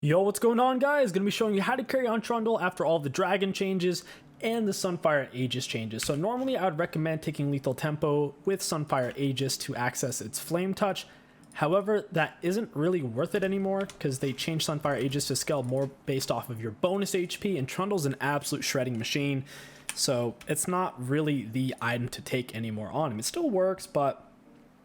Yo, what's going on, guys? Gonna be showing you how to carry on Trundle after all the dragon changes and the Sunfire Aegis changes. So normally I would recommend taking Lethal Tempo with Sunfire Aegis to access its Flame Touch. However, that isn't really worth it anymore because they changed Sunfire Aegis to scale more based off of your bonus HP, and Trundle's an absolute shredding machine. So it's not really the item to take anymore on him. It still works, but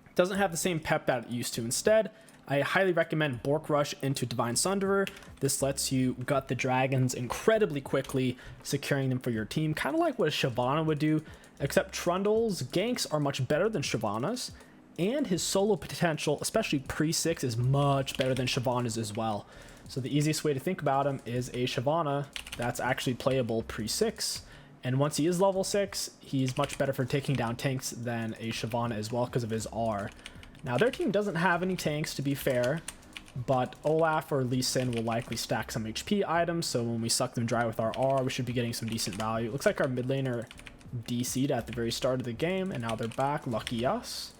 it doesn't have the same pep that it used to. Instead, I highly recommend Bork Rush into Divine Sunderer. This lets you gut the dragons incredibly quickly, securing them for your team, kind of like what a Shyvana would do, except Trundle's ganks are much better than Shyvana's, and his solo potential, especially pre-6, is much better than Shyvana's as well. So the easiest way to think about him is a Shyvana that's actually playable pre-6, and once he is level 6, he's much better for taking down tanks than a Shyvana as well because of his R. Now, their team doesn't have any tanks, to be fair, but Olaf or Lee Sin will likely stack some HP items, so when we suck them dry with our R, we should be getting some decent value. It looks like our mid laner DC'd at the very start of the game, and now they're back. Lucky us.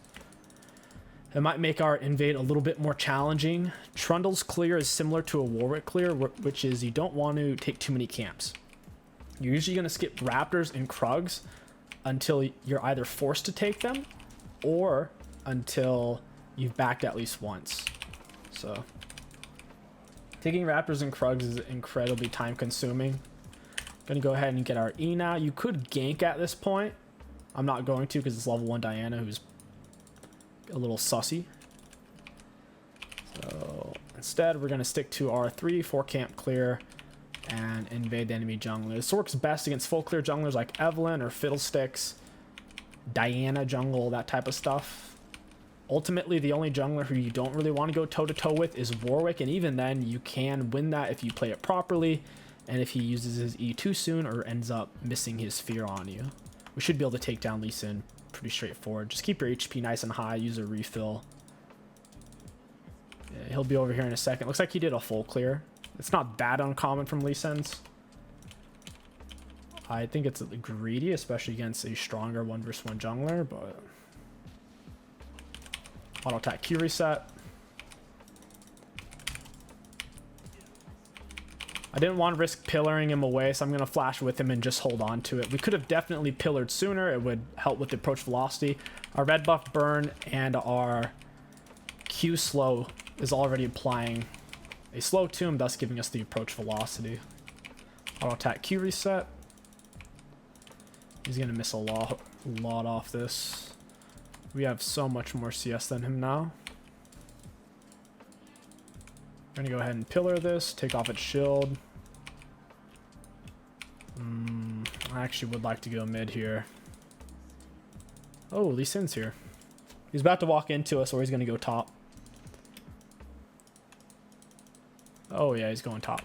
It might make our invade a little bit more challenging. Trundle's clear is similar to a Warwick clear, which is you don't want to take too many camps. You're usually going to skip Raptors and Krugs until you're either forced to take them, or until you've backed at least once. So taking Raptors and Krugs is incredibly time consuming. Gonna go ahead and get our E now. You could gank at this point. I'm not going to because it's level 1 Diana, who's a little sussy. So instead we're gonna stick to our 3-4 camp clear and invade the enemy jungler. This works best against full clear junglers like Evelynn or Fiddlesticks, Diana jungle, that type of stuff. Ultimately, the only jungler who you don't really want to go toe-to-toe with is Warwick, and even then, you can win that if you play it properly, and if he uses his E too soon or ends up missing his fear on you. We should be able to take down Lee Sin pretty straightforward. Just keep your HP nice and high, use a refill. Yeah, he'll be over here in a second. Looks like he did a full clear. It's not that uncommon from Lee Sin's. I think it's greedy, especially against a stronger 1v1 jungler, but auto attack Q reset. I didn't want to risk pillaring him away, so I'm going to flash with him and just hold on to it. We could have definitely pillared sooner. It would help with the approach velocity. Our red buff burn and our Q slow is already applying a slow to him, thus giving us the approach velocity. Auto attack Q reset. He's going to miss a lot off this. We have so much more CS than him now. We're going to go ahead and pillar this, take off its shield. I actually would like to go mid here. Oh, Lee Sin's here. He's about to walk into us, or he's going to go top. Oh yeah, he's going top.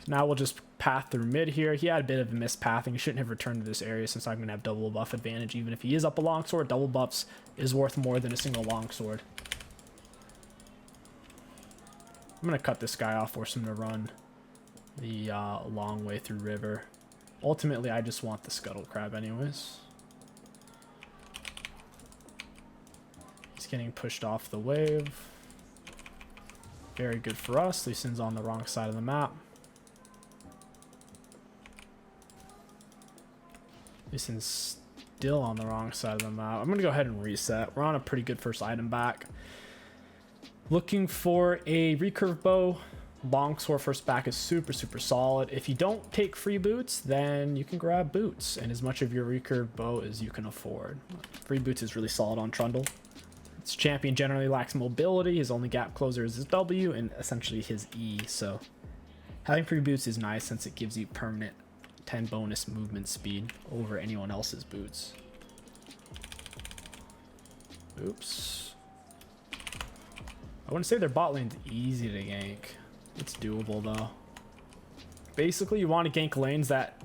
So now we'll just path through mid here. He had a bit of a mispathing. He shouldn't have returned to this area since I'm going to have double buff advantage. Even if he is up a longsword, double buffs is worth more than a single longsword. I'm going to cut this guy off, force him to run the long way through river. Ultimately, I just want the scuttle crab anyways. He's getting pushed off the wave. Very good for us. Lee Sin's on the wrong side of the map. Lee Sin's still on the wrong side of the map. I'm going to go ahead and reset. We're on a pretty good first item back. Looking for a recurve bow. Longsword first back is super solid. If you don't take free boots, then you can grab boots and as much of your recurve bow as you can afford. Free boots is really solid on Trundle. Its champion generally lacks mobility. His only gap closer is his W and essentially his E. So having free boots is nice since it gives you permanent 10 bonus movement speed over anyone else's boots. Oops. I wouldn't say their bot lane's easy to gank. It's doable though. Basically, you want to gank lanes that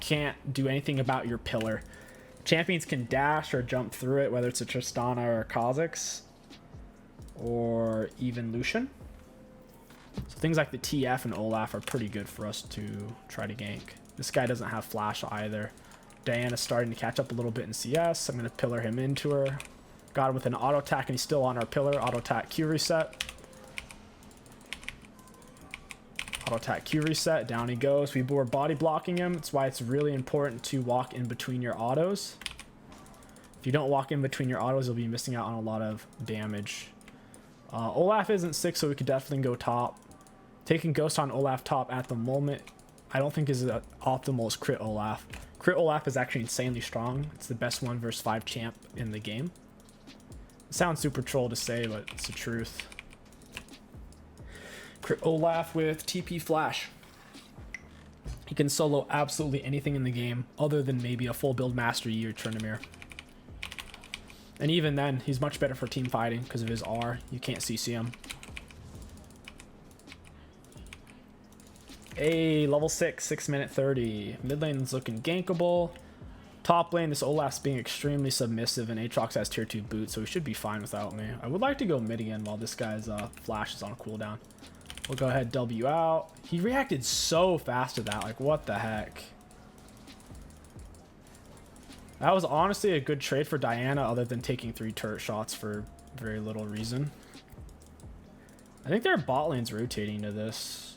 can't do anything about your pillar. Champions can dash or jump through it, whether it's a Tristana or a Kha'Zix, or even Lucian. So things like the TF and Olaf are pretty good for us to try to gank. This guy doesn't have flash either. Diana's starting to catch up a little bit in CS. I'm going to pillar him into her. Got him with an auto attack, and he's still on our pillar. Auto attack Q reset. Auto attack Q reset. Down he goes. We were body blocking him. That's why it's really important to walk in between your autos. If you don't walk in between your autos, you'll be missing out on a lot of damage. Olaf isn't sick, so we could definitely go top. Taking Ghost on Olaf top at the moment, I don't think is as optimal as Crit Olaf. Crit Olaf is actually insanely strong. It's the best 1 versus 5 champ in the game. It sounds super troll to say, but it's the truth. Crit Olaf with TP Flash. He can solo absolutely anything in the game other than maybe a full build Master Yi or Trundle. And even then, he's much better for team fighting because of his R. You can't CC him. Hey, level 6, 6 minute 30. Mid lane's looking gankable. Top lane, this Olaf's being extremely submissive, and Aatrox has tier 2 boots, so he should be fine without me. I would like to go mid again while this guy's flash is on cooldown. We'll go ahead, W out. He reacted so fast to that. Like, what the heck? That was honestly a good trade for Diana, other than taking 3 turret shots for very little reason. I think their bot lane's rotating to this.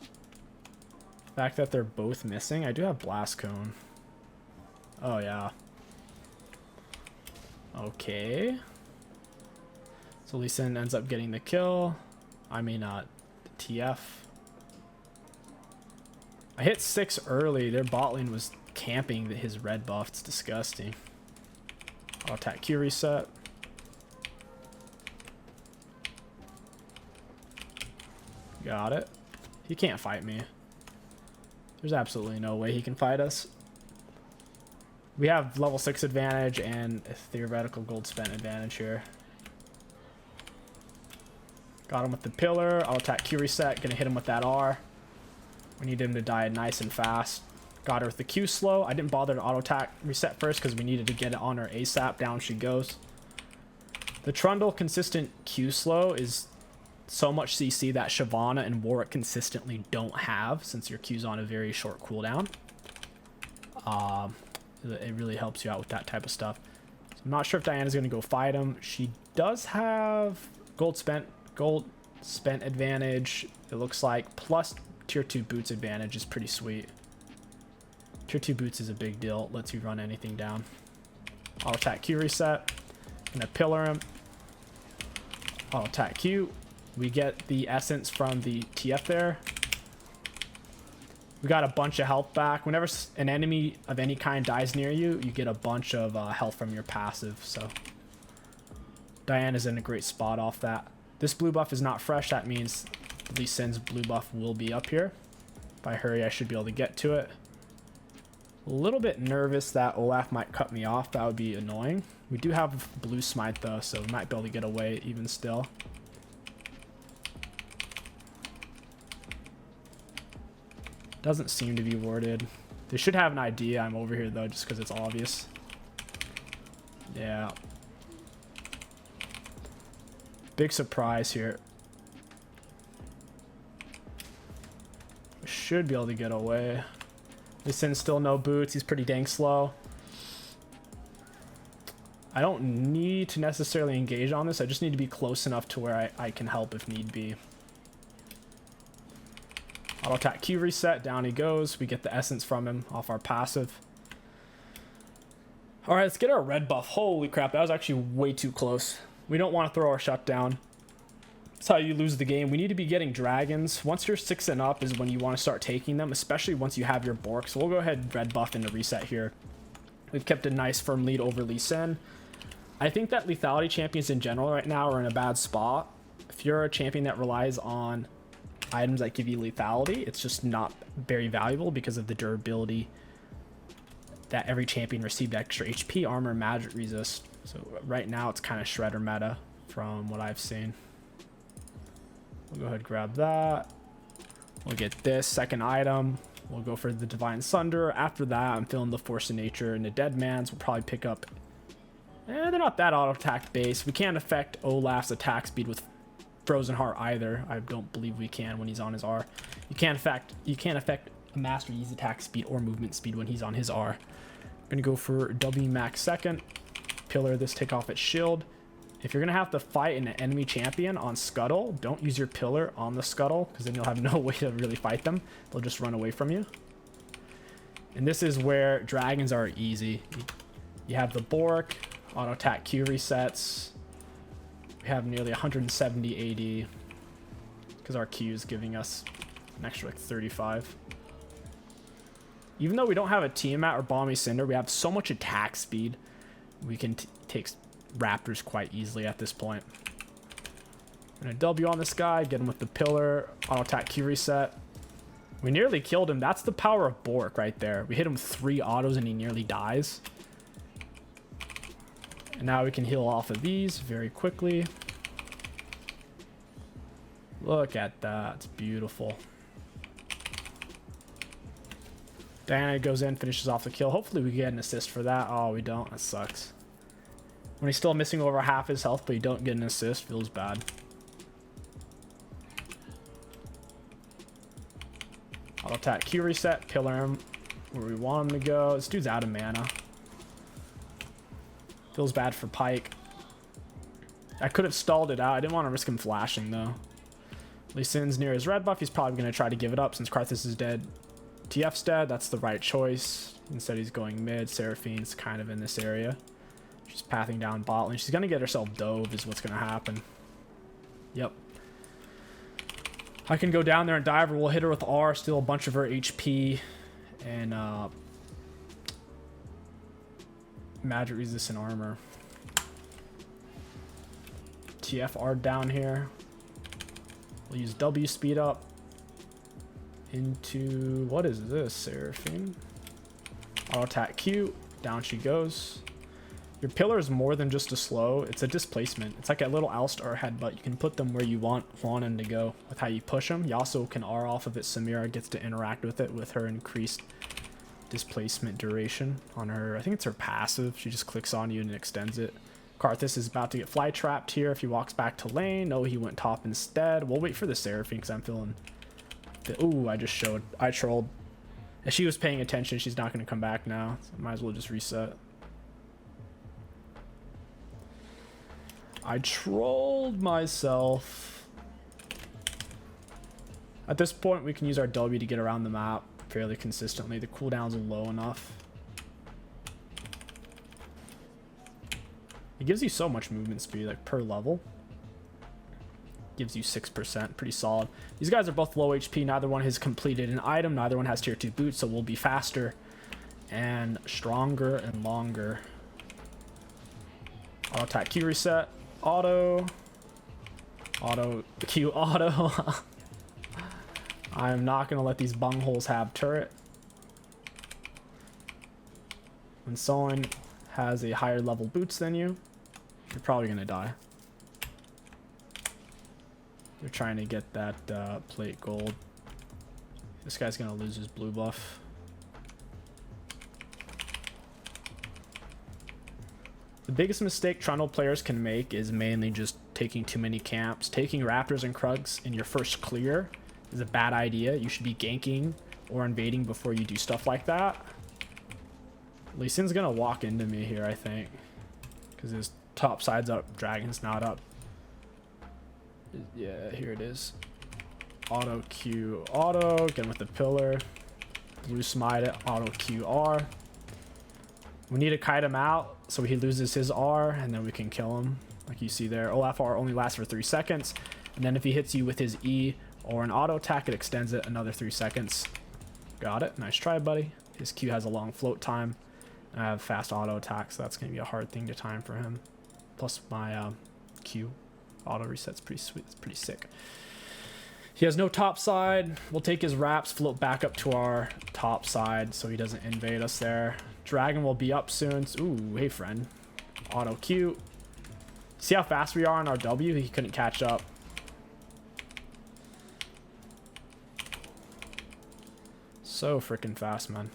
The fact that they're both missing. I do have Blast Cone. Oh, yeah. Okay. So Lee Sin ends up getting the kill. I mean, TF. I hit 6 early. Their bot lane was camping his red buff. It's disgusting. I'll attack Q reset. Got it. He can't fight me. There's absolutely no way he can fight us. We have level 6 advantage and a theoretical gold spent advantage here. Got him with the pillar. I'll attack Q reset. Gonna hit him with that R. We need him to die nice and fast. Got her with the Q slow. I didn't bother to auto attack reset first because we needed to get it on her ASAP. Down she goes. The Trundle consistent Q slow is so much CC that Shyvana and Warwick consistently don't have, since your Q's on a very short cooldown. It really helps you out with that type of stuff. So I'm not sure if Diana's going to go fight him. She does have gold spent advantage, it looks like, plus tier 2 boots advantage is pretty sweet. Tier 2 boots is a big deal. Lets you run anything down. I'll attack Q reset. Gonna pillar him. I'll attack Q. We get the essence from the TF there. We got a bunch of health back. Whenever an enemy of any kind dies near you, you get a bunch of health from your passive. So Diana's in a great spot off that. This blue buff is not fresh. That means Lee Sin's blue buff will be up here. If I hurry, I should be able to get to it. A little bit nervous that Olaf might cut me off. That would be annoying. We do have blue smite though, so we might be able to get away even still. Doesn't seem to be warded. They should have an idea I'm over here though, just because it's obvious. Yeah. Big surprise here. We should be able to get away. This is still no boots. He's pretty dang slow. I don't need to necessarily engage on this. I just need to be close enough to where I can help if need be. Auto attack Q reset. Down he goes. We get the essence from him off our passive. All right, let's get our red buff. Holy crap, that was actually way too close. We don't want to throw our shutdown. That's how you lose the game. We need to be getting dragons. Once you're 6 and up is when you want to start taking them, especially once you have your Bork. So we'll go ahead and red buff into reset here. We've kept a nice firm lead over Lee Sin. I think that lethality champions in general right now are in a bad spot. If you're a champion that relies on items that give you lethality, it's just not very valuable because of the durability that every champion received extra HP, armor, magic resist. So right now it's kind of shredder meta from what I've seen. We'll go ahead and grab that. We'll get this second item. We'll go for the Divine Sunder. After that, I'm feeling the Force of Nature and the Dead Man's. We'll probably pick up... they're not that auto attack based. We can't affect Olaf's attack speed with Frozen Heart either. I don't believe we can when he's on his R. You can't affect a Master Yi's attack speed or movement speed when he's on his R. I'm gonna go for W max second. Pillar this, take off its shield. If you're gonna have to fight an enemy champion on Scuttle, don't use your pillar on the Scuttle, because then you'll have no way to really fight them. They'll just run away from you. And this is where dragons are easy. You have the Bork, auto attack Q resets. We have nearly 170 AD because our Q is giving us an extra like 35. Even though we don't have a Tiamat or Balmy Cinder, we have so much attack speed. We can take Raptors quite easily at this point. I'm gonna W on this guy, get him with the pillar, auto attack Q reset. We nearly killed him. That's the power of Bork right there. We hit him 3 autos and he nearly dies. And now we can heal off of these very quickly. Look at that. It's beautiful. Diana goes in, finishes off the kill. Hopefully we get an assist for that. Oh, we don't. That sucks. When he's still missing over half his health, but you don't get an assist, feels bad. Auto attack Q reset, pillar him where we want him to go. This dude's out of mana. Feels bad for Pyke. I could have stalled it out. I didn't want to risk him flashing though. Lee Sin's near his red buff. He's probably going to try to give it up since Karthus is dead. TF's dead. That's the right choice. Instead he's going mid. Seraphine's kind of in this area. She's pathing down bot lane. She's going to get herself dove is what's going to happen. Yep. I can go down there and dive her. We'll hit her with R, steal a bunch of her HP, and magic resistant armor. TFR down here. We'll use W speed up into, what is this, Seraphine? Auto attack Q, down she goes. Your pillar is more than just a slow, it's a displacement. It's like a little Alistar headbutt. You can put them where you want him to go with how you push them. You also can R off of it. Samira gets to interact with it with her increased displacement duration on her. I think it's her passive. She just clicks on you and extends it. Karthus is about to get fly trapped here if he walks back to lane. No, he went top instead. We'll wait for the Seraphine because I'm feeling... Ooh, I trolled. If she was paying attention, she's not going to come back now. So might as well just reset. I trolled myself. At this point, we can use our W to get around the map fairly consistently. The cooldowns are low enough. It gives you so much movement speed, like per level. Gives you 6%, pretty solid. These guys are both low HP. Neither one has completed an item. Neither one has tier 2 boots, so we'll be faster and stronger and longer. Auto attack Q reset. Auto Q auto. I'm not gonna let these bungholes have turret. When someone has a higher level boots than you, you're probably gonna die. They're trying to get that plate gold. This guy's gonna lose his blue buff. The biggest mistake Trundle players can make is mainly just taking too many camps. Taking Raptors and Krugs in your first clear is a bad idea. You should be ganking or invading before you do stuff like that. Lee Sin's gonna walk into me here, I think, because his top side's up, dragon's not up. Yeah, here it is. Auto Q auto, get him with the pillar. Blue smite it, auto Q R. We need to kite him out so he loses his R, and then we can kill him. Like you see there, OFR only lasts for 3 seconds. And then if he hits you with his E or an auto attack, it extends it another 3 seconds. Got it. Nice try, buddy. His Q has a long float time. I have fast auto attack, so that's going to be a hard thing to time for him. Plus my Q auto reset's pretty sweet. It's pretty sick. He has no top side. We'll take his wraps, float back up to our top side so he doesn't invade us there. Dragon will be up soon. Ooh, hey friend. Auto Q. See how fast we are on our W? He couldn't catch up. So freaking fast, man.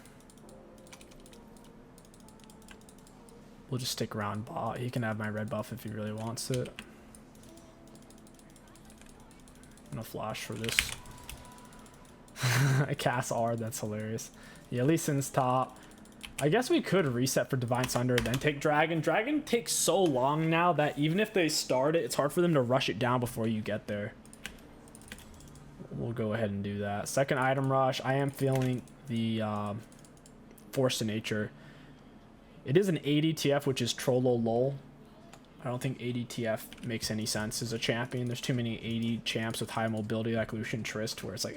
We'll just stick around bot. He can have my red buff if he really wants it. I'm gonna flash for this. I cast R, that's hilarious. Yeah, Lee Sin's top. I guess we could reset for Divine Sunder, then take Dragon. Dragon takes so long now that even if they start it, it's hard for them to rush it down before you get there. We'll go ahead and do that. Second item rush. I am feeling the Force of Nature. It is an ADTF, which is Trollo Lol. I don't think ADTF makes any sense as a champion. There's too many AD champs with high mobility like Lucian Trist where it's like,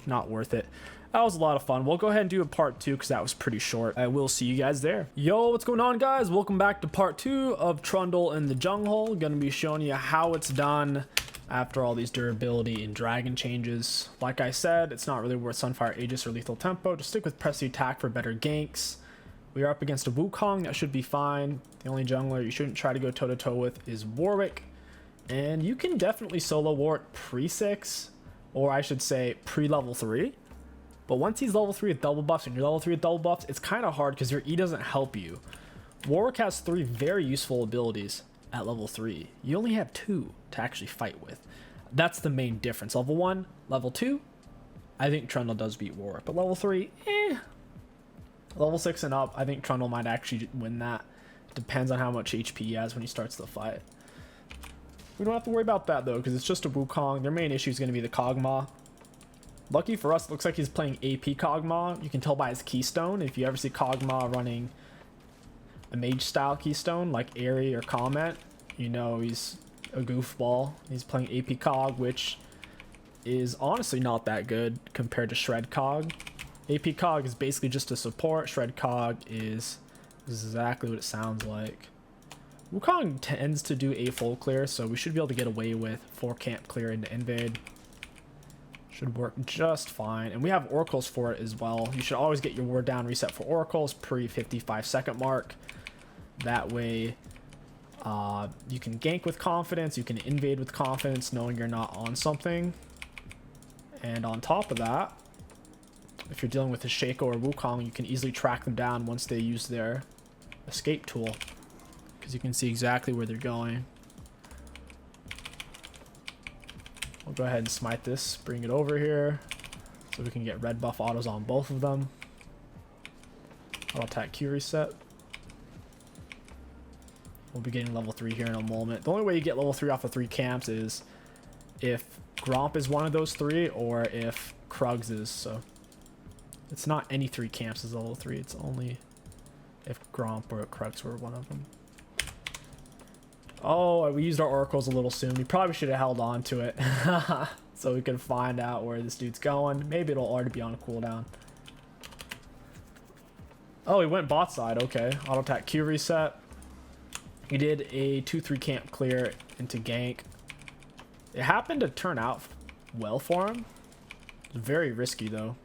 not worth it. That was a lot of fun. We'll go ahead and do a part 2 because that was pretty short. I will see you guys there. Yo, what's going on, guys? Welcome back to part 2 of Trundle in the Jungle. Gonna be showing you how it's done after all these durability and dragon changes. Like I said, it's not really worth Sunfire Aegis or Lethal Tempo. Just stick with Press the Attack for better ganks. We are up against a Wukong. That should be fine. The only jungler you shouldn't try to go toe-to-toe with is Warwick. And you can definitely solo Warwick pre-6, or I should say pre-level 3. But once he's level 3 with double buffs and you're level 3 with double buffs, it's kind of hard because your E doesn't help you. Warwick has 3 very useful abilities at level 3. You only have 2 to actually fight with. That's the main difference. Level 1, level 2, I think Trundle does beat Warwick. But level 3, Level 6 and up, I think Trundle might actually win that. Depends on how much HP he has when he starts the fight. We don't have to worry about that though, because it's just a Wukong. Their main issue is going to be the 𝐒𝐿. Lucky for us, it looks like he's playing AP 𝐒𝐿. You can tell by his keystone. If you ever see 𝐒𝐿 running a mage style keystone like Airy or Comment, you know he's a goofball. He's playing AP 𝐒𝐿, which is honestly not that good compared to Shred 𝐒𝐿. AP 𝐒𝐿 is basically just a support. Shred 𝐒𝐿 is exactly what it sounds like. Wukong tends to do a full clear, so we should be able to get away with 4 camp clear into invade. Should work just fine. And we have oracles for it as well. You should always get your ward down reset for oracles pre 55-second mark. That way you can gank with confidence, you can invade with confidence knowing you're not on something. And on top of that, if you're dealing with a Shaco or Wukong, you can easily track them down once they use their escape tool, because you can see exactly where they're going. We'll go ahead and smite this, bring it over here, so we can get red buff autos on both of them. I'll attack Q reset. We'll be getting level 3 here in a moment. The only way you get level 3 off of 3 camps is if Gromp is one of those 3, or if Krugs is, so it's not any 3 camps is level 3. It's only if Gromp or Krugs were one of them. Oh, we used our oracles a little soon. We probably should have held on to it so we could find out where this dude's going. Maybe it'll already be on a cooldown. Oh, he went bot side. Okay. Auto attack Q reset. He did a 2-3 camp clear into gank. It happened to turn out well for him. It's very risky though.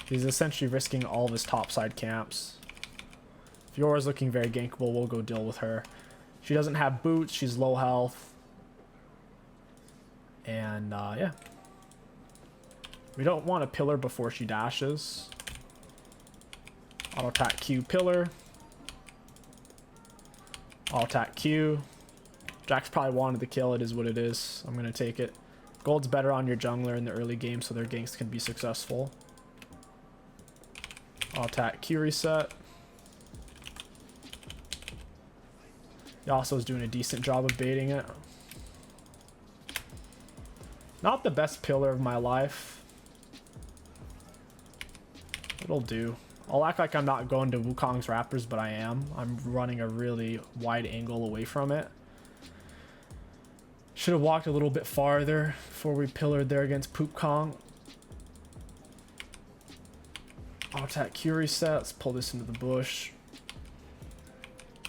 He's essentially risking all of his topside camps. Fiora's looking very gankable. We'll go deal with her. She doesn't have boots. She's low health. And yeah. We don't want to pillar before she dashes. Auto attack Q pillar. Auto attack Q. Jax probably wanted the kill. It is what it is. I'm going to take it. Gold's better on your jungler in the early game so their ganks can be successful. I'll attack Q reset. Yasuo's doing a decent job of baiting it. Not the best pillar of my life. It'll do. I'll act like I'm not going to Wukong's Raptors, but I am. I'm running a really wide angle away from it. Should have walked a little bit farther before we pillared there against Poop Kong. Auto attack Q reset. Let's pull this into the bush.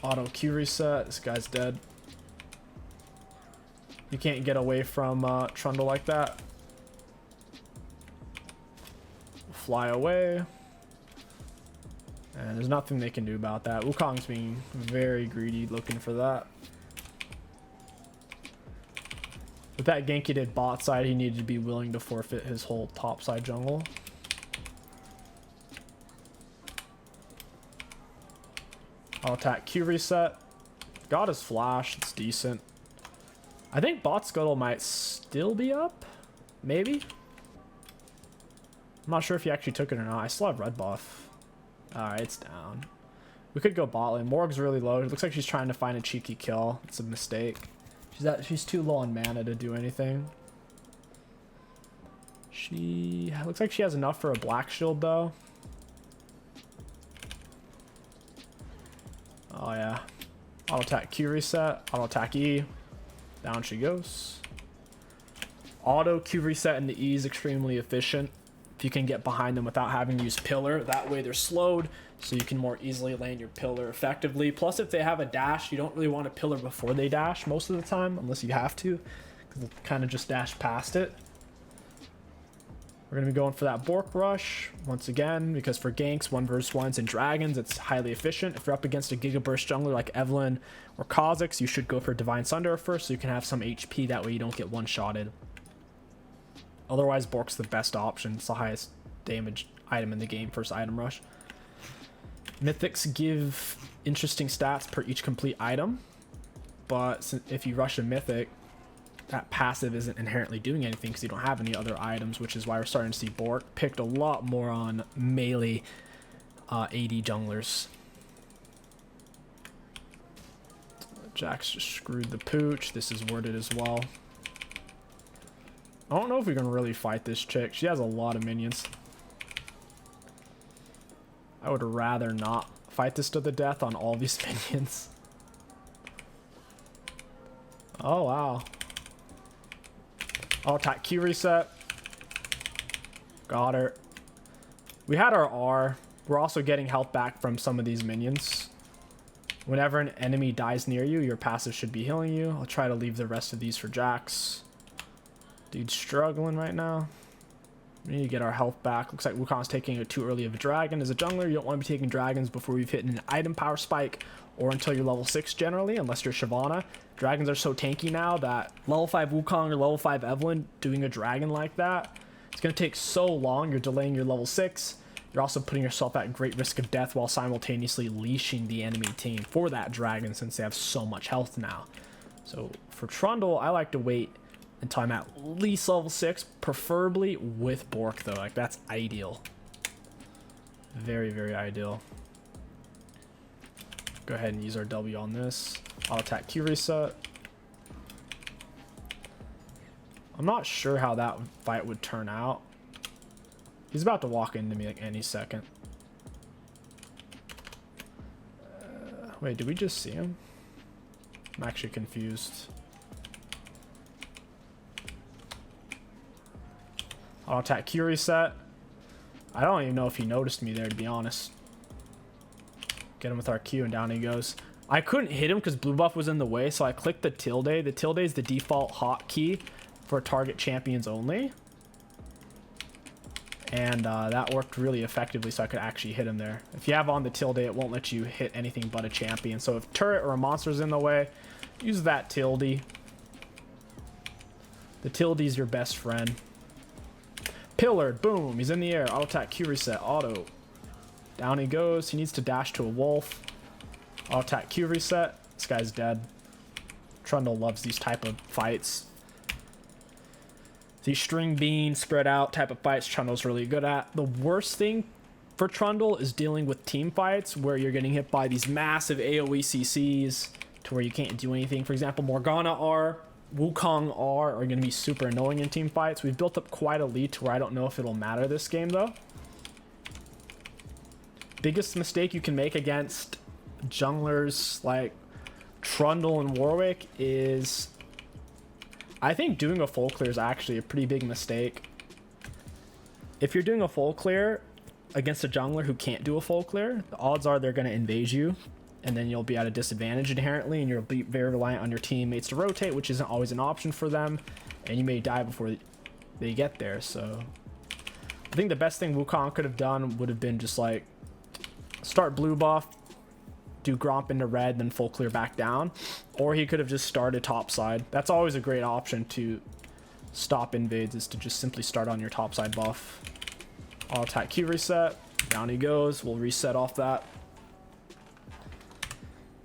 Auto Q reset. This guy's dead. You can't get away from Trundle like that. Fly away. And there's nothing they can do about that. Wukong's being very greedy looking for that. With that gank he did bot side, he needed to be willing to forfeit his whole top side jungle. I'll attack Q reset. Got his flash. It's decent. I think bot scuttle might still be up. Maybe. I'm not sure if he actually took it or not. I still have red buff. Alright, it's down. We could go bot lane. Morg's really low. It looks like she's trying to find a cheeky kill. It's a mistake. She's too low on mana to do anything. She looks like she has enough for a black shield though. Oh yeah. Auto attack Q reset. Auto attack E. Down she goes. Auto Q reset and the E is extremely efficient. If you can get behind them without having to use pillar, that way they're slowed, so you can more easily land your pillar effectively. Plus, if they have a dash, you don't really want a pillar before they dash most of the time, unless you have to, because they'll kind of just dash past it. We're going to be going for that Bork Rush once again, because for ganks, 1v1s, and dragons, it's highly efficient. If you're up against a Giga Burst jungler like Evelynn or 𝐒𝐿𝐂𝐂𝐋, you should go for Divine Sunder first, so you can have some HP, that way you don't get one-shotted. Otherwise, Bork's the best option. It's the highest damage item in the game, first item rush. Mythics give interesting stats per each complete item, but if you rush a mythic, that passive isn't inherently doing anything because you don't have any other items, which is why we're starting to see Bork picked a lot more on melee AD junglers. Jax just screwed the pooch. This is worded as well. I don't know if we can really fight this chick. She has a lot of minions. I would rather not fight this to the death on all these minions. Oh, wow. I'll attack Q reset. Got her. We had our R. We're also getting health back from some of these minions. Whenever an enemy dies near you, your passive should be healing you. I'll try to leave the rest of these for Jax. Dude's struggling right now. We need to get our health back. Looks like Wukong's taking too early of a dragon. As a jungler, you don't want to be taking dragons before we've hit an item power spike or until you're level 6 generally, unless you're Shyvana. Dragons are so tanky now that level 5 Wukong or level 5 Evelynn doing a dragon like that, it's going to take so long. You're delaying your level 6. You're also putting yourself at great risk of death while simultaneously leashing the enemy team for that dragon since they have so much health now. So for Trundle, I like to wait until I'm at least level 6, preferably with Bork though. Like, that's ideal. Very, very ideal. Go ahead and use our W on this. I'll attack Q reset. I'm not sure how that fight would turn out. He's about to walk into me like any second. Wait, did we just see him? I'm actually confused. I'll attack Q reset. I don't even know if he noticed me there, to be honest. Get him with our Q and down he goes. I couldn't hit him because blue buff was in the way, so I clicked the tilde. The tilde is the default hotkey for target champions only. And that worked really effectively, so I could actually hit him there. If you have on the tilde, it won't let you hit anything but a champion. So if turret or a monster's in the way, use that tilde. The tilde is your best friend. Pillared, boom, he's in the air. Auto attack Q reset, auto. Down he goes. He needs to dash to a wolf. Auto attack Q reset. This guy's dead. Trundle loves these type of fights. These string bean spread out type of fights Trundle's really good at. The worst thing for Trundle is dealing with team fights where you're getting hit by these massive AoE CCs to where you can't do anything. For example, Morgana R, Wukong R are going to be super annoying in team fights. We've built up quite a lead to where I don't know if it'll matter this game though. Biggest mistake you can make against junglers like Trundle and WARWICK is, I think doing a full clear is actually a pretty big mistake. If you're doing a full clear against a jungler who can't do a full clear, the odds are they're going to invade you, and then you'll be at a disadvantage inherently, and you'll be very reliant on your teammates to rotate, which isn't always an option for them, and you may die before they get there. So I think the best thing Wukong could have done would have been just like start blue buff, do Gromp into red, then full clear back down, or he could have just started top side. That's always a great option to stop invades, is to just simply start on your top side buff. I'll attack Q reset, down he goes. We'll reset off that.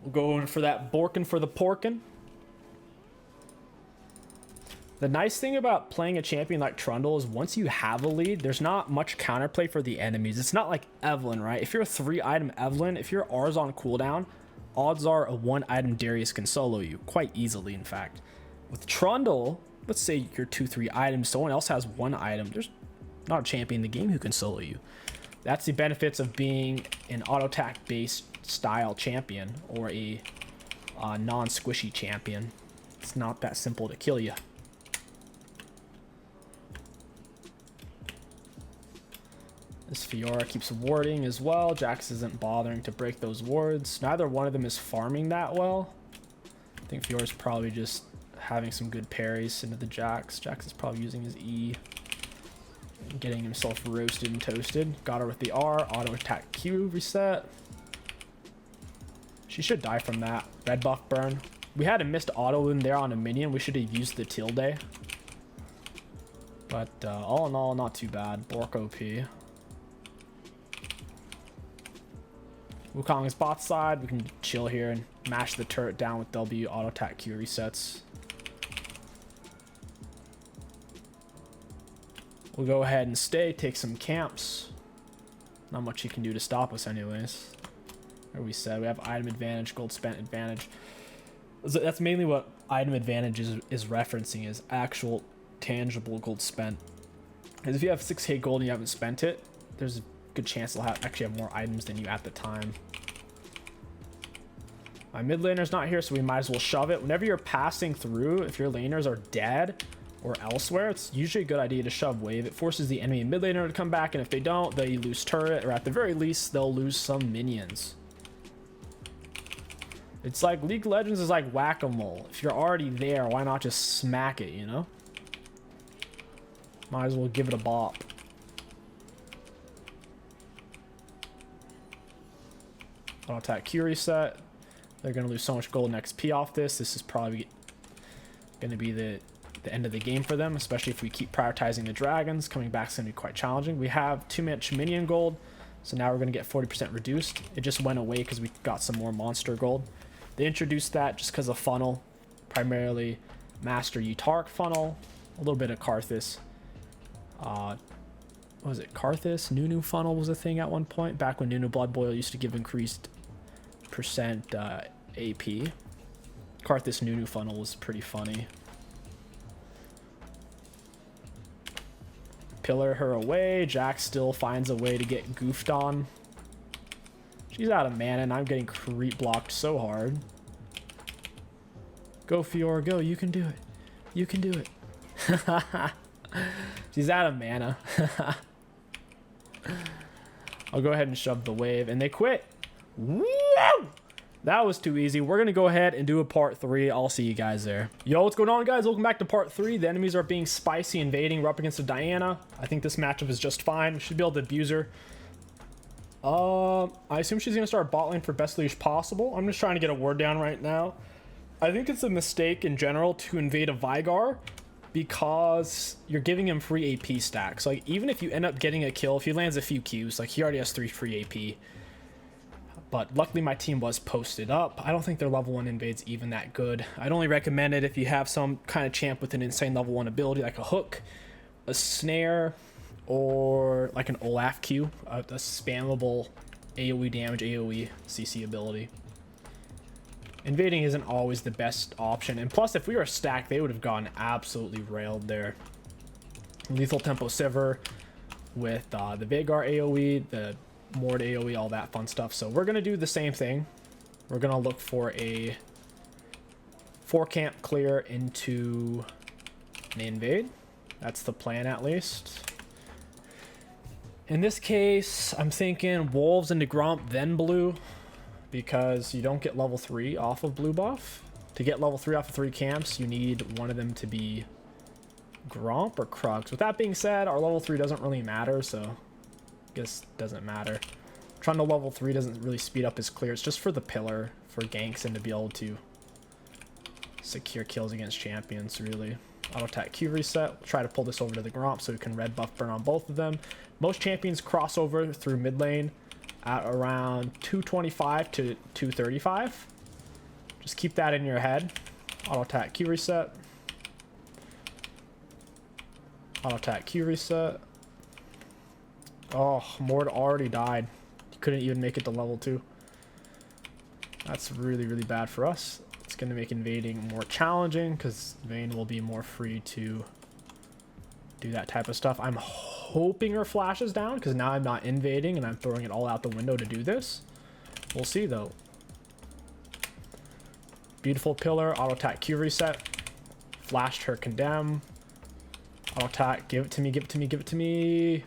We'll go in for that Borkin for the Porkin. The nice thing about playing a champion like Trundle is once you have a lead, there's not much counterplay for the enemies. It's not like Evelyn, right? If you're a 3-item Evelyn, if your R's on cooldown, odds are a 1-item Darius can solo you quite easily, in fact. With Trundle, let's say you're 2-3 items, someone else has 1 item. There's not a champion in the game who can solo you. That's the benefits of being an auto attack based style champion or a non-squishy champion. It's not that simple to kill you. This Fiora keeps warding as well. Jax isn't bothering to break those wards. Neither one of them is farming that well. I think Fiora's probably just having some good parries into the Jax. Jax is probably using his E. Getting himself roasted and toasted. Got her with the R. Auto attack Q reset. She should die from that. Red buff burn. We had a missed auto in there on a minion. We should have used the tilde. But all in all, not too bad. Bork OP. Wukong is bot side. We can chill here and mash the turret down with W. Auto attack Q resets. We'll go ahead and stay, take some camps. Not much he can do to stop us anyways. Like we said, we have item advantage, gold spent advantage. That's mainly what item advantage is referencing, is actual tangible gold spent. Because if you have 6k gold and you haven't spent it, there's a good chance they'll actually have more items than you at the time. My mid laner's not here, so we might as well shove it. Whenever you're passing through, if your laners are dead or elsewhere, it's usually a good idea to shove wave. It forces the enemy mid laner to come back, and if they don't, they lose turret, or at the very least, they'll lose some minions. It's like League of Legends is like whack-a-mole. If you're already there, why not just smack it, you know? Might as well give it a bop. Auto attack Q reset. They're going to lose so much gold and XP off this. This is probably going to be the end of the game for them, especially if we keep prioritizing the dragons. Coming back is going to be quite challenging. We have too much minion gold, so now we're going to get 40% reduced. It just went away because we got some more monster gold. They introduced that just because of funnel, primarily Master Utark funnel, a little bit of Karthus. What was it? Karthus? Nunu funnel was a thing at one point, back when Nunu Blood Boil used to give increased percent AP. Karthus Nunu funnel was pretty funny. Pillar her away. Jax still finds a way to get goofed on. She's out of mana and I'm getting creep blocked so hard. Go Fiora, go. You can do it. You can do it. She's out of mana. I'll go ahead and shove the wave and they quit. Woo! That was too easy. We're going to go ahead and do a part 3. I'll see you guys there. Yo, what's going on, guys? Welcome back to part 3. The enemies are being spicy, invading. We're up against a Diana. I think this matchup is just fine. We should be able to abuse her. I assume she's going to start bot lane for best leash possible. I'm just trying to get a word down right now. I think it's a mistake in general to invade a Vigar because you're giving him free AP stacks. Like, even if you end up getting a kill, if he lands a few Qs, like he already has 3 free AP. But luckily my team was posted up. I don't think their level 1 invade's even that good. I'd only recommend it if you have some kind of champ with an insane level 1 ability, like a hook, a snare, or like an Olaf Q, a spammable AoE damage, AoE CC ability. Invading isn't always the best option, and plus if we were stacked, they would have gone absolutely railed there. Lethal Tempo Sivir with the Veigar AoE, the Mord AoE, all that fun stuff. So we're going to do the same thing. We're going to look for a 4 camp clear into an invade. That's the plan, at least. In this case, I'm thinking Wolves into Gromp, then Blue, because you don't get level 3 off of Blue buff. To get level 3 off of 3 camps, you need one of them to be Gromp or Krugs. With that being said, our level 3 doesn't really matter, so I guess it doesn't matter. Trundle level 3 doesn't really speed up his clear. It's just for the pillar, for ganks, and to be able to secure kills against champions, really. Auto attack Q reset. We'll try to pull this over to the Gromp so we can red buff burn on both of them. Most champions cross over through mid lane at around 225 to 235. Just keep that in your head. Auto attack Q reset. Auto attack Q reset. Oh, Mord already died. He couldn't even make it to level 2. That's really, really bad for us. It's going to make invading more challenging because Vayne will be more free to do that type of stuff. I'm hoping her flash is down because now I'm not invading and I'm throwing it all out the window to do this. We'll see though. Beautiful pillar. Auto attack Q reset. Flashed her condemn. Auto attack. Give it to me. Give it to me. Give it to me.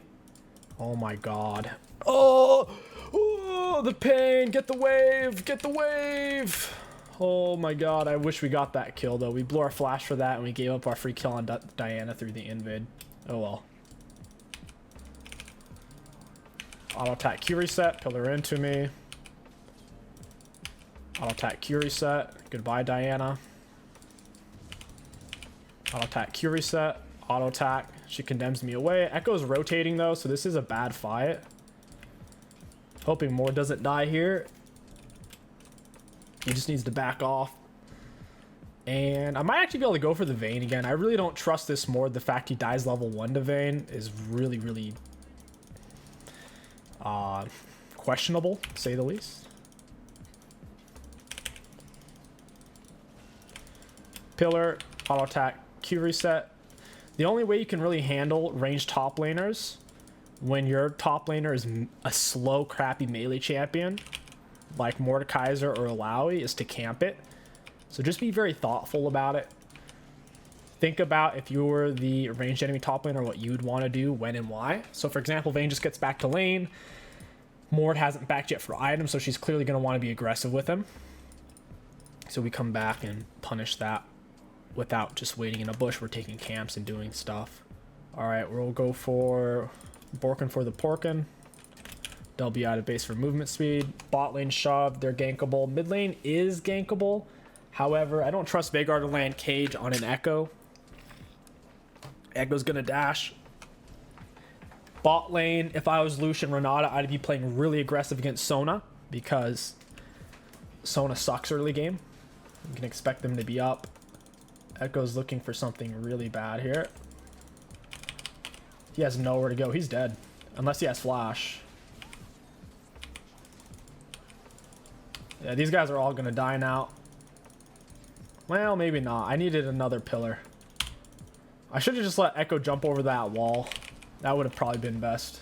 Oh my god. Oh! Oh, the pain. Get the wave. Get the wave. Oh my god. I wish we got that kill though. We blew our flash for that and we gave up our free kill on Diana through the invade. Oh well. Auto attack Q reset. Pillar into me. Auto attack Q reset. Goodbye, Diana. Auto attack Q reset. Auto attack. She condemns me away. Echo's rotating though, so this is a bad fight. Hoping Mord doesn't die here. He just needs to back off. And I might actually be able to go for the Vayne again. I really don't trust this Mord. The fact he dies level 1 to Vayne is really, really questionable, to say the least. Pillar, auto attack, Q reset. The only way you can really handle ranged top laners when your top laner is a slow, crappy melee champion like Mordekaiser or Aloy is to camp it. So just be very thoughtful about it. Think about if you were the ranged enemy top laner, what you would want to do, when and why. So for example, Vayne just gets back to lane. Mord hasn't backed yet for items, so she's clearly going to want to be aggressive with him. So we come back and punish that without just waiting in a bush. We're taking camps and doing stuff. All right, we'll go for Borkin for the Porkin. They'll be out of base for movement speed. Bot lane shoved. They're gankable. Mid lane is gankable. However, I don't trust Veigar to land Cage on an Echo. Echo's going to dash. Bot lane, if I was Lucian Renata, I'd be playing really aggressive against Sona because Sona sucks early game. You can expect them to be up. Echo's looking for something really bad here. He has nowhere to go. He's dead. Unless he has flash. Yeah, these guys are all going to die now. Well, maybe not. I needed another pillar. I should have just let Echo jump over that wall. That would have probably been best.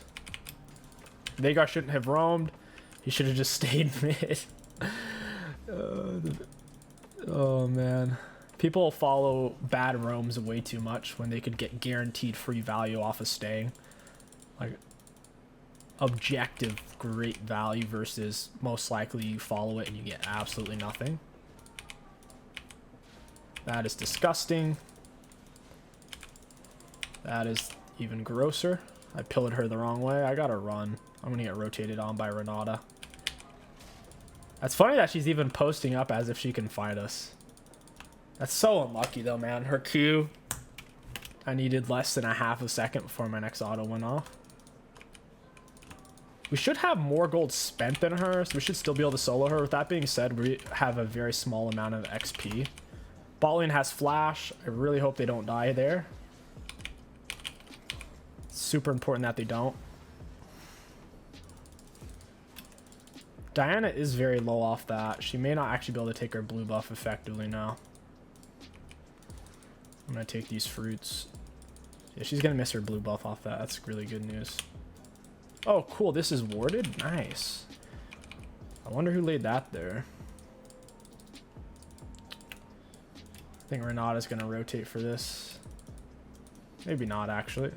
Veigar shouldn't have roamed. He should have just stayed mid. Oh, man. People follow bad roams way too much when they could get guaranteed free value off of staying. Like, objective great value versus most likely you follow it and you get absolutely nothing. That is disgusting. That is even grosser. I pillared her the wrong way. I gotta run. I'm gonna get rotated on by Renata. That's funny that she's even posting up as if she can fight us. That's so unlucky though, man. Her Q, I needed less than a half a second before my next auto went off. We should have more gold spent than her, so we should still be able to solo her. With that being said, we have a very small amount of XP. Bot lane has flash. I really hope they don't die there. It's super important that they don't. Diana is very low off that. She may not actually be able to take her blue buff effectively now. I'm going to take these fruits. Yeah, she's going to miss her blue buff off that. That's really good news. Oh, cool. This is warded? Nice. I wonder who laid that there. I think Renata's going to rotate for this. Maybe not, actually.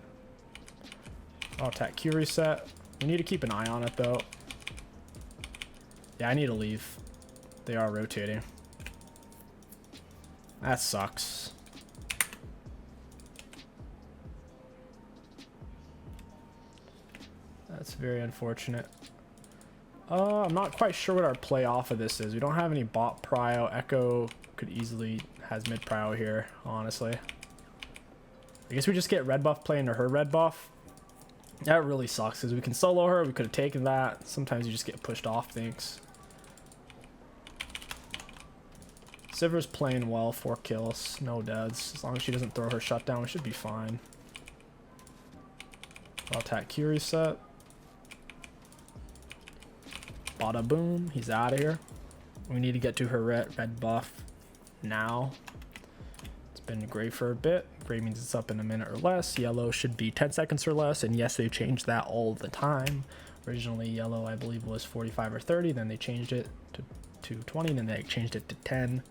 I'll attack Q reset. We need to keep an eye on it, though. Yeah, I need to leave. They are rotating. That sucks. That's very unfortunate. I'm not quite sure what our play off of this is. We don't have any bot prio. Echo could easily has mid prio here, honestly. I guess we just get red buff play into her red buff. That really sucks because we can solo her. We could have taken that. Sometimes you just get pushed off things. Sivir's playing well, 4 kills, no deaths. As long as she doesn't throw her shutdown, we should be fine. I'll attack Q reset. Bada boom. He's out of here. We need to get to her red buff now. It's been gray for a bit. Gray means it's up in a minute or less. Yellow should be 10 seconds or less. And yes, they've changed that all the time. Originally, yellow, I believe, was 45 or 30. Then they changed it to 20. Then they changed it to 10.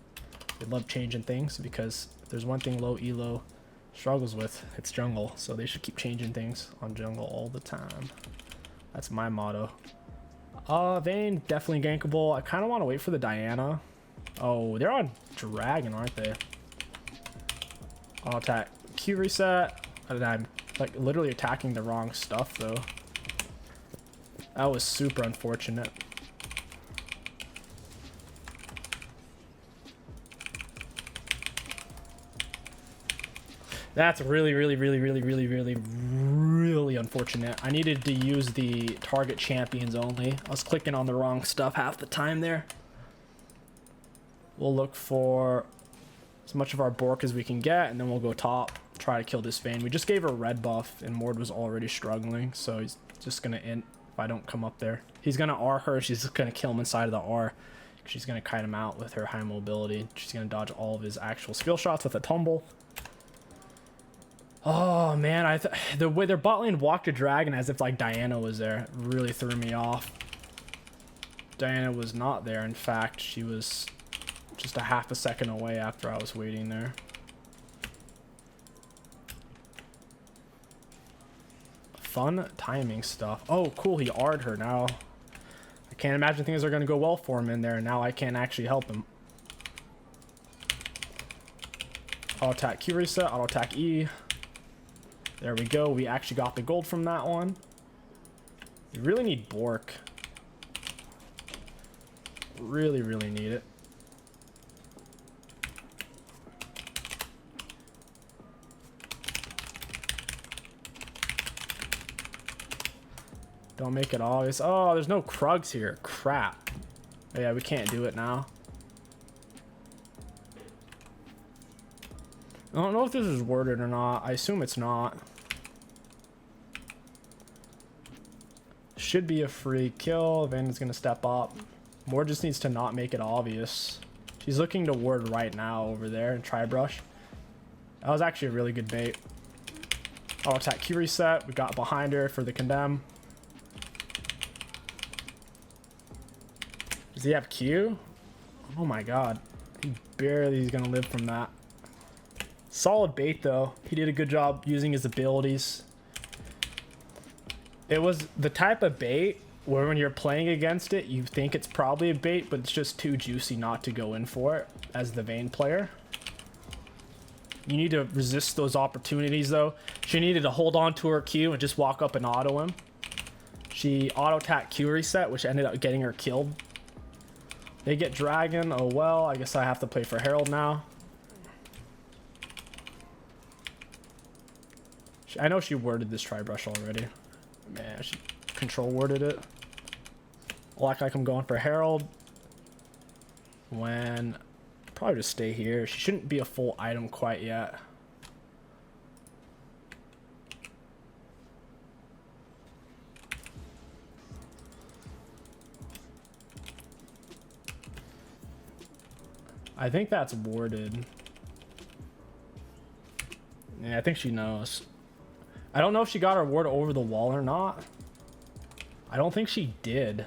They love changing things because if there's one thing low elo struggles with, it's jungle. So they should keep changing things on jungle all the time. That's my motto. Vayne, definitely gankable. I kind of want to wait for the Diana. Oh, they're on Dragon, aren't they? I'll attack Q reset. And I'm like literally attacking the wrong stuff though. That was super unfortunate. That's really unfortunate. I needed to use the target champions only. I was clicking on the wrong stuff half the time there. We'll look for as much of our Bork as we can get, and then we'll go top, try to kill this Vayne. We just gave her red buff, and Mord was already struggling, so he's just gonna int if I don't come up there. He's gonna R her, she's just gonna kill him inside of the R. She's gonna kite him out with her high mobility. She's gonna dodge all of his actual skill shots with a tumble. Oh man, the way their bot lane walked a dragon as if like Diana was there really threw me off. Diana was not there. In fact, she was just a half a second away after I was waiting there. Fun timing stuff. Oh, cool. He R'd her now. I can't imagine things are going to go well for him in there. Now I can't actually help him. I'll attack Q reset. I'll attack E. There we go. We actually got the gold from that one. We really need Bork. Really need it. Don't make it obvious. Oh, there's no Krugs here. Crap. Oh, yeah, we can't do it now. I don't know if this is worded or not. I assume it's not. Should be a free kill. Vayne's gonna step up. Mord just needs to not make it obvious. She's looking to ward right now over there and try brush. That was actually a really good bait. I'll attack Q reset. We got behind her for the condemn. Does he have Q? Oh my god. He barely is gonna live from that. Solid bait though. He did a good job using his abilities. It was the type of bait where when you're playing against it, you think it's probably a bait, but it's just too juicy not to go in for it as the Vayne player. You need to resist those opportunities though. She needed to hold on to her Q and just walk up and auto him. She auto-attacked Q reset, which ended up getting her killed. They get Dragon. Oh well, I guess I have to play for Herald now. I know she worded this tri-brush already. Man, she control worded it. I'll act like I'm going for Herald. When probably just stay here. She shouldn't be a full item quite yet. I think that's warded. Yeah, I think she knows. I don't know if she got her ward over the wall or not. I don't think she did.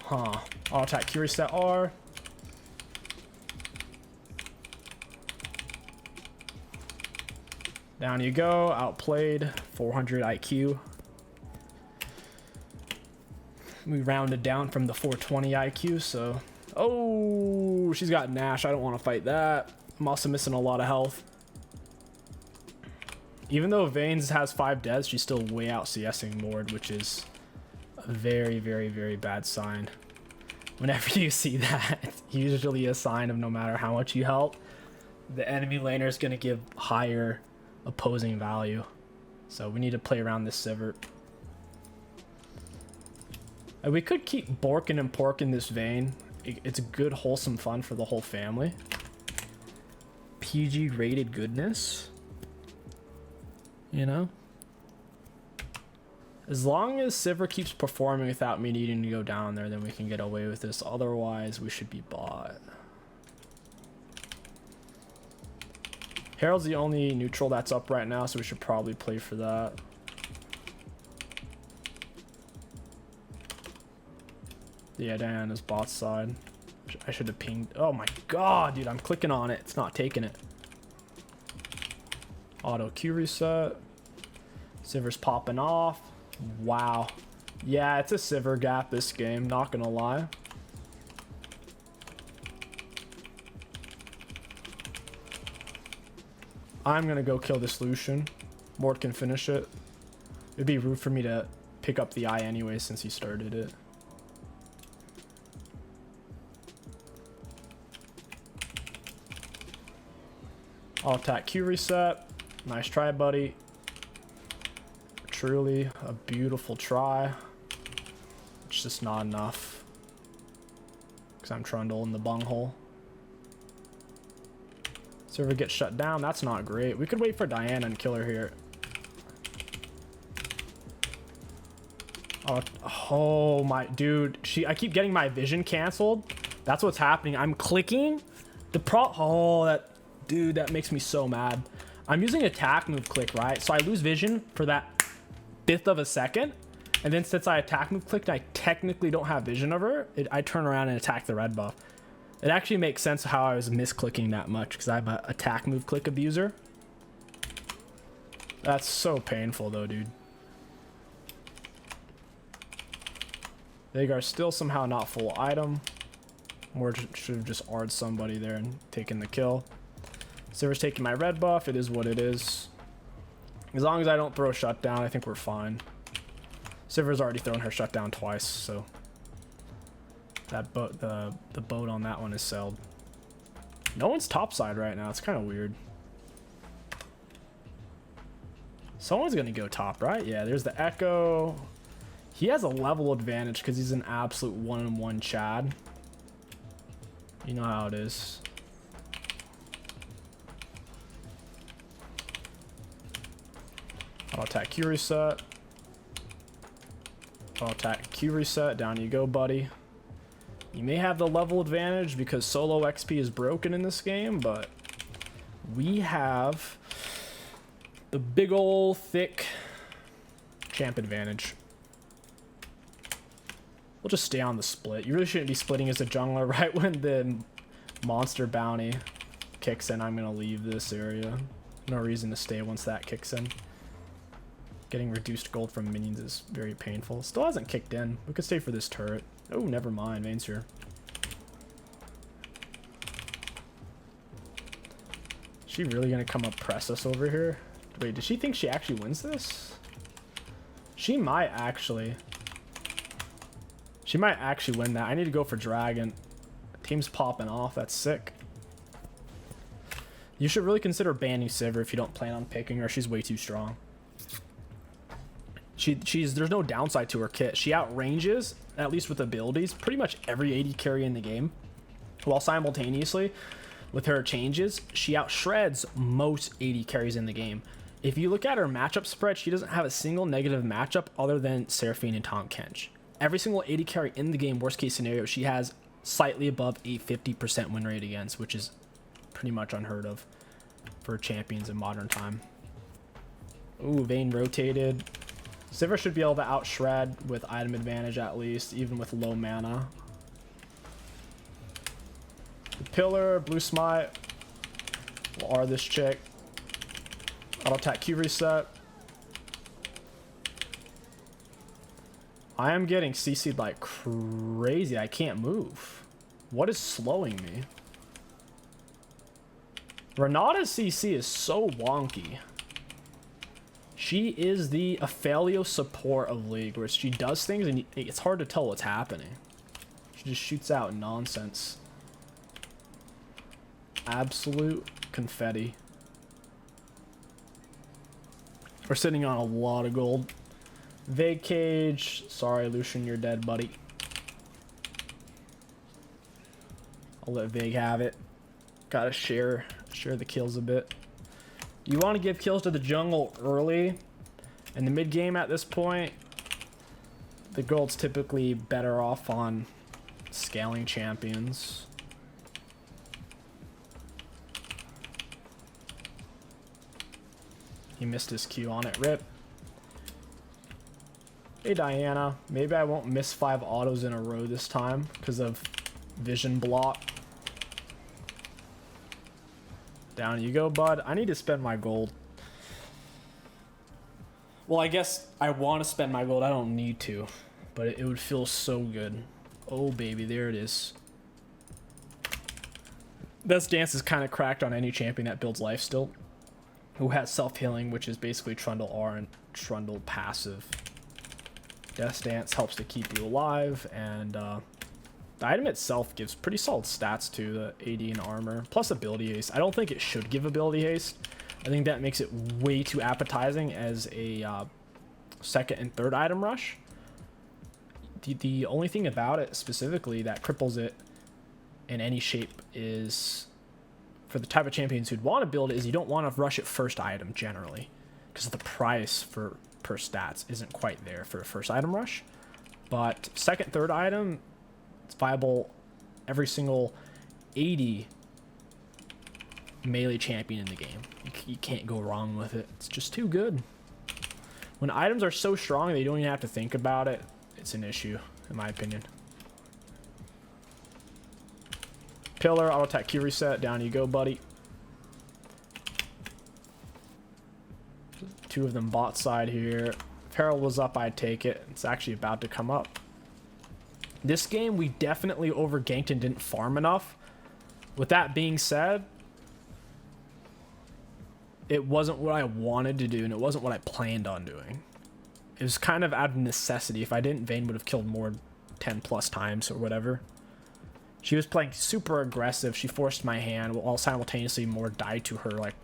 Huh. I'll attack Q reset R. Down you go. Outplayed. 400 IQ. We rounded down from the 420 IQ, so... Oh, she's got Nash. I don't want to fight that. I'm also missing a lot of health. Even though Vayne's has 5 deaths, she's still way out CSing Mord, which is a very bad sign. Whenever you see that, it's usually a sign of no matter how much you help, the enemy laner is going to give higher opposing value. So we need to play around this Sivert. And we could keep Borking and Porking this Vayne. It's good wholesome fun for the whole family. PG rated goodness. You know? As long as Sivir keeps performing without me needing to go down there, then we can get away with this. Otherwise, we should be bought. Herald's the only neutral that's up right now, so we should probably play for that. Yeah, Diana's bot side. I should have pinged. Oh my god, dude, I'm clicking on it. It's not taking it. Auto Q reset. Sivir's popping off. Wow. Yeah, it's a Sivir gap this game, not gonna lie. I'm gonna go kill this Lucian. Mort can finish it. It'd be rude for me to pick up the eye anyway since he started it. I'll attack Q reset. Nice try, buddy. Truly a beautiful try. It's just not enough. Because I'm Trundle in the bunghole. Server gets shut down. That's not great. We could wait for Diana and kill her here. Oh my dude. I keep getting my vision canceled. That's what's happening. I'm clicking. Dude, that makes me so mad. I'm using attack move click, right? So I lose vision for that 1/5 of a second. And then since I attack move clicked, I technically don't have vision of her. I turn around and attack the red buff. It actually makes sense how I was misclicking that much because I'm an attack move click abuser. That's so painful though, dude. Veigar's still somehow not full item. Or should have just R'd somebody there and taken the kill. Sivir's taking my red buff. It is what it is. As long as I don't throw shutdown, I think we're fine. Sivir's already thrown her shutdown twice, so that boat, the boat on that one is sailed. No one's topside right now. It's kind of weird. Someone's gonna go top, right? Yeah, there's the Echo. He has a level advantage because he's an absolute 1-on-1 Chad. You know how it is. I'll attack Q reset. I'll attack Q reset. Down you go, buddy. You may have the level advantage because solo XP is broken in this game, but we have the big ol' thick champ advantage. We'll just stay on the split. You really shouldn't be splitting as a jungler right when the monster bounty kicks in. I'm going to leave this area. No reason to stay once that kicks in. Getting reduced gold from minions is very painful. Still hasn't kicked in. We could stay for this turret. Oh, never mind. Vayne's here. Is she really going to come up press us over here? Wait, does she think she actually wins this? She might actually. She might actually win that. I need to go for dragon. Team's popping off. That's sick. You should really consider banning Sivir if you don't plan on picking her. She's way too strong. There's no downside to her kit. She outranges, at least with abilities, pretty much every AD carry in the game. While simultaneously, with her changes, she outshreds most AD carries in the game. If you look at her matchup spread, she doesn't have a single negative matchup other than Seraphine and Tahm Kench. Every single AD carry in the game, worst case scenario, she has slightly above a 50% win rate against, which is pretty much unheard of for champions in modern time. Ooh, Vayne rotated. Sivir should be able to outshred with item advantage at least, even with low mana. The pillar, blue smite. We'll R this chick. Auto attack Q reset. I am getting CC'd like crazy. I can't move. What is slowing me? Renata's CC is so wonky. She is the Aphelios support of League, where she does things and it's hard to tell what's happening. She just shoots out nonsense. Absolute confetti. We're sitting on a lot of gold. Vague cage. Sorry, Lucian, you're dead, buddy. I'll let Vague have it. Gotta share Share the kills a bit. You want to give kills to the jungle early. In the mid game at this point, the gold's typically better off on scaling champions. He missed his Q on it. Rip. Hey Diana, maybe I won't miss 5 autos in a row this time because of vision block. Down you go, bud. I need to spend my gold. Well, I guess I want to spend my gold. I don't need to, but it would feel so good. Oh baby, there it is. This dance is kind of cracked on any champion that builds life still, who has self-healing, which is basically Trundle R and Trundle passive. Death Dance helps to keep you alive, and the item itself gives pretty solid stats to the AD and armor, plus ability haste. I don't think it should give ability haste. I think that makes it way too appetizing as a second and third item rush. The only thing about it specifically that cripples it in any shape is, for the type of champions who'd want to build it, is you don't want to rush it first item generally, because the price for per stats isn't quite there for a first item rush. But second, third item, it's viable every single 80 melee champion in the game. You can't go wrong with it. It's just too good. When items are so strong they don't even have to think about it, it's an issue, in my opinion. Pillar, auto attack Q reset, down you go, buddy. 2 of them bot side here. If Herald was up, I'd take it. It's actually about to come up. This game, we definitely over-ganked and didn't farm enough. With that being said, it wasn't what I wanted to do, and it wasn't what I planned on doing. It was kind of out of necessity. If I didn't, Vayne would have killed more 10 plus times or whatever. She was playing super aggressive. She forced my hand while simultaneously more died to her, like,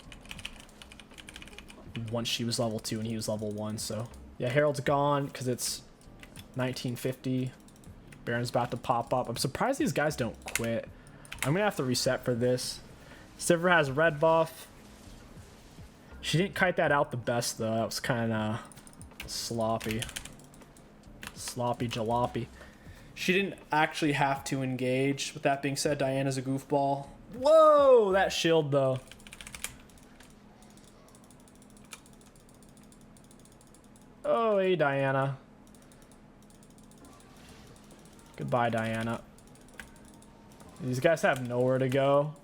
once she was level 2 and he was level 1. So yeah, Herald's gone because it's 1950. Baron's about to pop up. I'm surprised these guys don't quit. I'm gonna have to reset for this. Sivir has red buff. She didn't kite that out the best though. That was kind of sloppy jalopy. She didn't actually have to engage. With that being said, Diana's a goofball. Whoa, that shield though. Oh, hey, Diana. Goodbye, Diana. These guys have nowhere to go.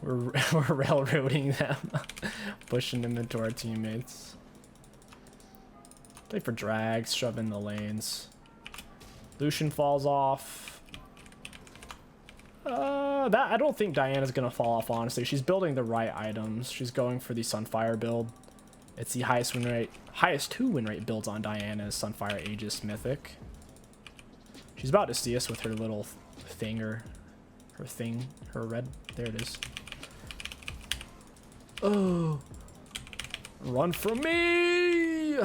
We're railroading them. Pushing them into our teammates. Play for drags, shove in the lanes. Lucian falls off. I don't think Diana's gonna fall off, honestly. She's building the right items. She's going for the Sunfire build. It's the highest win rate, highest 2 win rate builds on Diana's Sunfire Aegis Mythic. She's about to see us with her little thing, or her red. There it is. Oh, run from me!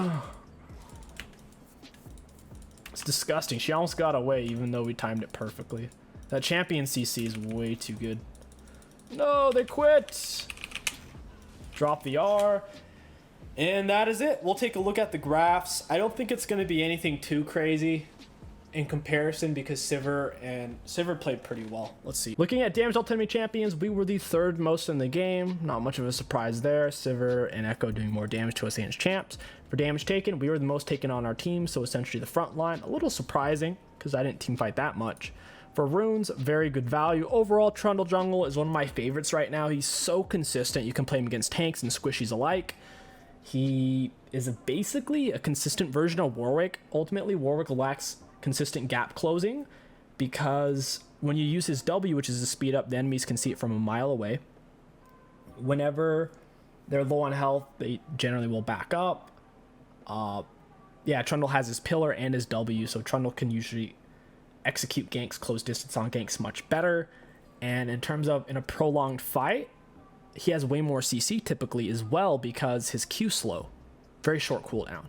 It's disgusting. She almost got away, even though we timed it perfectly. That champion CC is way too good. No, they quit. Drop the R. And that is it. We'll take a look at the graphs. I don't think it's going to be anything too crazy in comparison because Sivir played pretty well. Let's see. Looking at damage ultimate champions, we were the 3rd most in the game. Not much of a surprise there. Sivir and Echo doing more damage to us against champs. For damage taken, we were the most taken on our team, so essentially the front line. A little surprising because I didn't team fight that much. For runes, very good value. Overall, Trundle Jungle is one of my favorites right now. He's so consistent. You can play him against tanks and squishies alike. He is basically a consistent version of Warwick. Ultimately, Warwick lacks consistent gap closing because when you use his W, which is a speed up, the enemies can see it from a mile away. Whenever they're low on health, they generally will back up. Yeah, Trundle has his pillar and his W, so Trundle can usually execute ganks, close distance on ganks much better. And in terms of in a prolonged fight, he has way more CC typically as well because his Q slow, very short cooldown,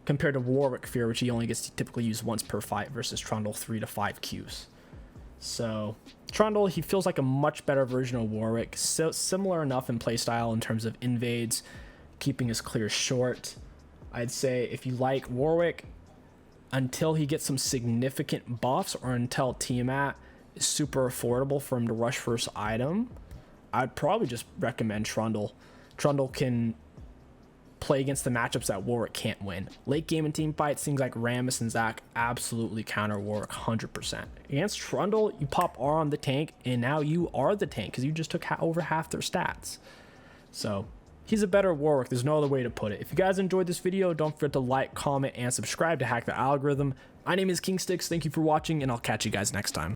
compared to Warwick Fear, which he only gets to typically use once per fight versus Trundle 3 to 5 Qs. So Trundle, he feels like a much better version of Warwick, so similar enough in playstyle in terms of invades, keeping his clear short. I'd say if you like Warwick, until he gets some significant buffs or until Tiamat is super affordable for him to rush first item, I'd probably just recommend Trundle. Trundle can play against the matchups that Warwick can't win. Late game and team fights, things like Rammus and Zac absolutely counter Warwick 100%. Against Trundle, you pop R on the tank, and now you are the tank because you just took over half their stats. So he's a better Warwick. There's no other way to put it. If you guys enjoyed this video, don't forget to like, comment, and subscribe to hack the algorithm. My name is 𝐒𝐂𝐋𝐒. Thank you for watching, and I'll catch you guys next time.